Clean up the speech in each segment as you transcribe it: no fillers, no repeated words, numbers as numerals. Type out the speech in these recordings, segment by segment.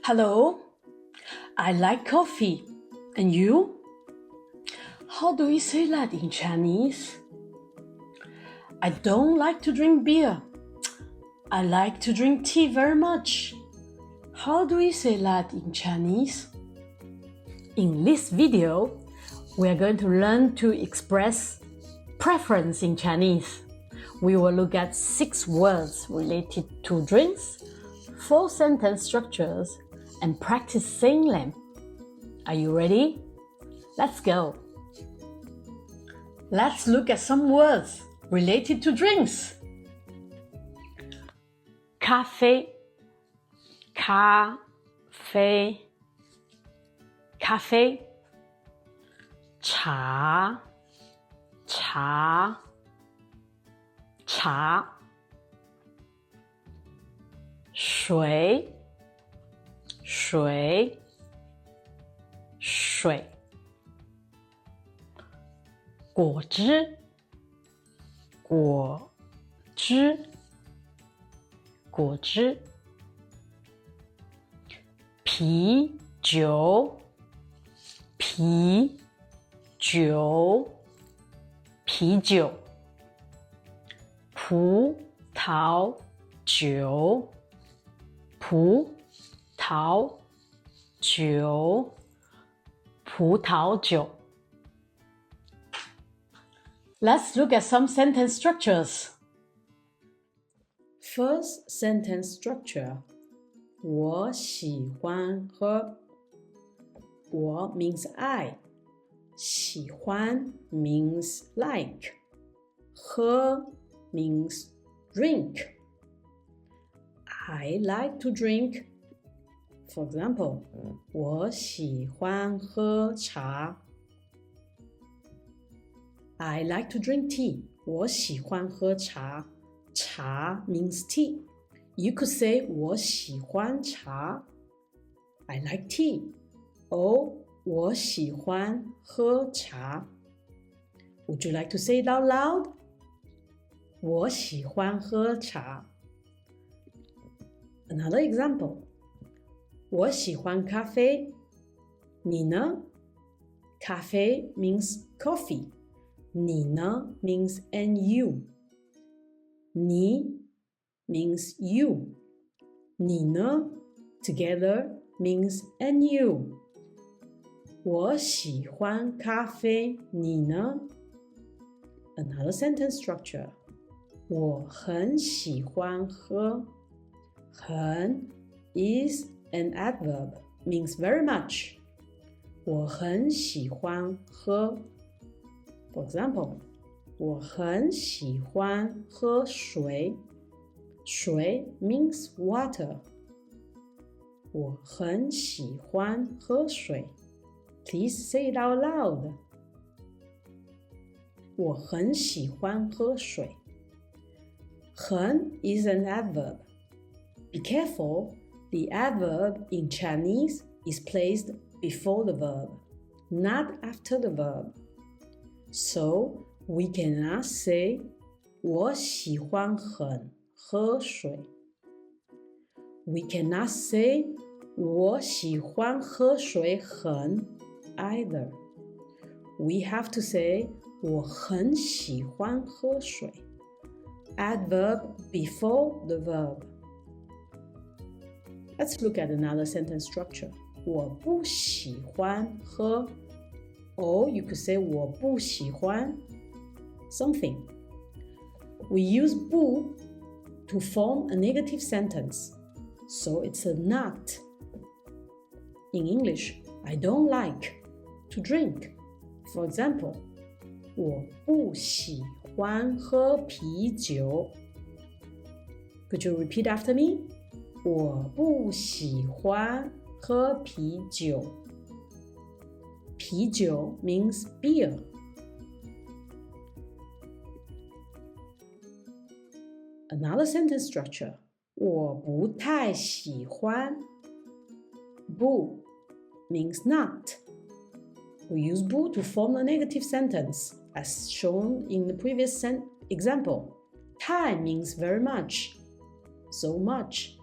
Hello, I like coffee. And you? How do we say that in Chinese? I don't like to drink beer. I like to drink tea very much. How do we say that in Chinese? In this video, we are going to learn to express preference in Chinese. We will look at 6 words related to drinks, 4 sentence structures, and practice saying them. Are you ready? Let's go. Let's look at some words related to drinks. 咖啡，咖啡，咖啡。茶，茶，茶。水，水，水。果汁，果汁，果汁。啤酒，啤酒，啤酒。葡萄酒，葡萄酒，葡萄酒。Let's look at some sentence structures. First sentence structure. 我喜欢喝。我 means I. 喜欢 means like. 喝 means drink. I like to drink. For example, 我喜欢喝茶。I like to drink tea. 我喜欢喝茶。茶 means tea. You could say 我喜欢茶。I like tea. Or 我喜欢喝茶。Would you like to say it out loud? 我喜欢喝茶。Another example. 我喜欢咖啡。你呢？咖啡 means coffee. 你呢 means and you. 你 means you. 你呢 together means and you. 我喜欢咖啡，你呢？ Another sentence structure. 我很喜欢喝。很 is an adverb, means very much. 我很喜欢喝。For example, 我很喜欢喝水。水 means water. 我很喜欢喝水。Please say it out loud. 我很喜欢喝水。很 is an adverb. Be careful, the adverb in Chinese is placed before the verb, not after the verb. So, we cannot say 我喜欢很喝水。We cannot say 我喜欢喝水很 either. We have to say 我很喜欢喝水。Adverb before the verb. Let's look at another sentence structure. 我不喜欢喝。Or you could say 我不喜欢 something. We use 不 to form a negative sentence. So it's a not. In English, I don't like to drink. For example, 我不喜欢喝啤酒。Could you repeat after me? 我不喜欢喝啤酒。啤酒 means beer. Another sentence structure. 我不太喜欢。不 means not. We use 不 to form a negative sentence, as shown in the previous example. 太 means very much. So much.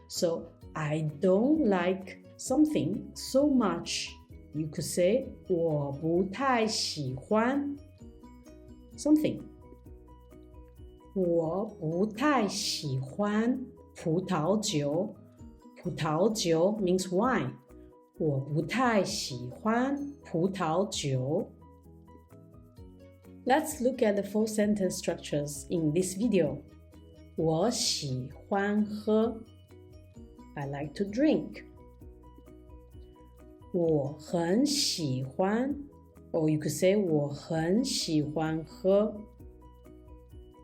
So I don't like something so much. You could say 我不太喜欢 something. 我不太喜欢葡萄酒。葡萄酒 means wine. 我不太喜欢葡萄酒。Let's look at the full sentence structures in this video. 我喜欢喝 I like to drink. 我很喜欢 or you could say 我很喜欢喝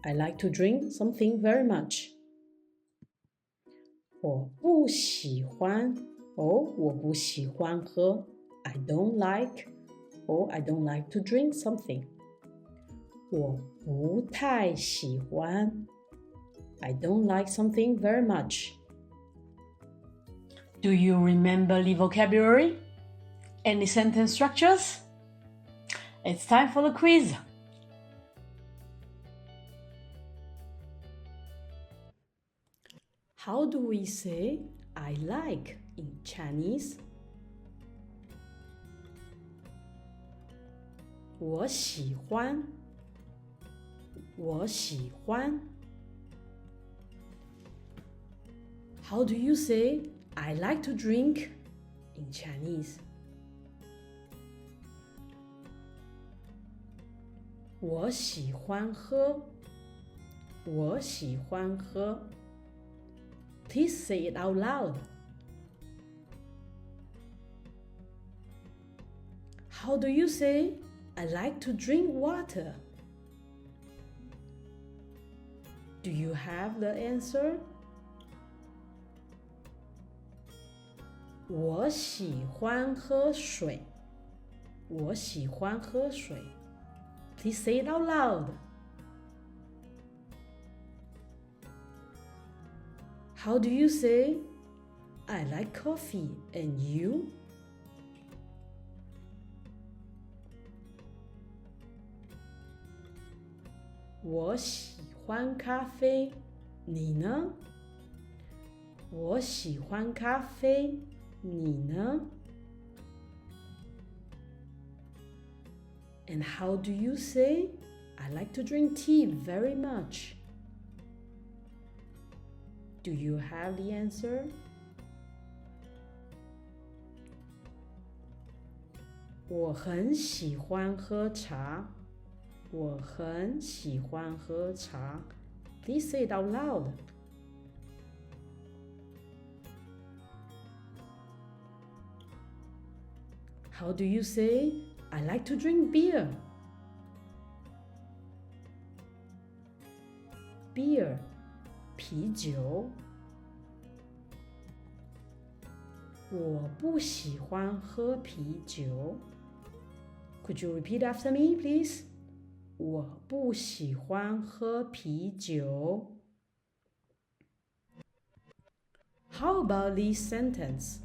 I like to drink something very much. 我不喜欢 or 我不喜欢喝 I don't like or I don't like to drink something. 我不太喜欢 I don't like something very much. Do you remember the vocabulary? Any sentence structures? It's time for the quiz. How do we say I like in Chinese? 我喜欢我喜欢 How do you say I like to drink in Chinese? 我喜欢喝我喜欢喝 Please say it out loud. How do you say I like to drink water? Do you have the answer? 我喜欢喝水我喜欢喝水 Please say it out loud. How do you say I like coffee and you? 我喜欢咖啡你呢我喜欢咖啡你呢 And how do you say I like to drink tea very much? Do you have the answer? 我很喜欢喝茶我很喜欢喝茶 Please say it out loud. How do you say I like to drink beer? Beer, 啤酒。我不喜欢喝啤酒。Could you repeat after me, please? 我不喜欢喝啤酒。How about this sentence?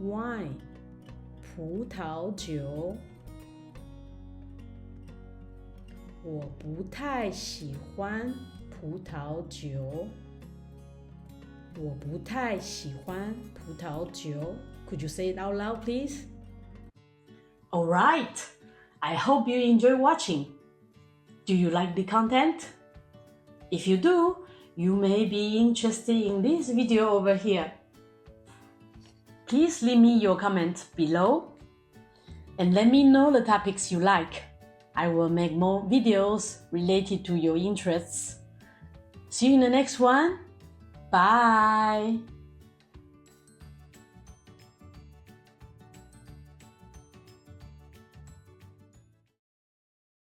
Wine, 葡萄酒。我不太喜欢葡萄酒。我不太喜欢葡萄酒。Could you say it out loud, please? Alright, I hope you enjoy watching. Do you like the content? If you do, you may be interested in this video over here. Please leave me your comment below and let me know the topics you like. I will make more videos related to your interests. See you in the next one. Bye!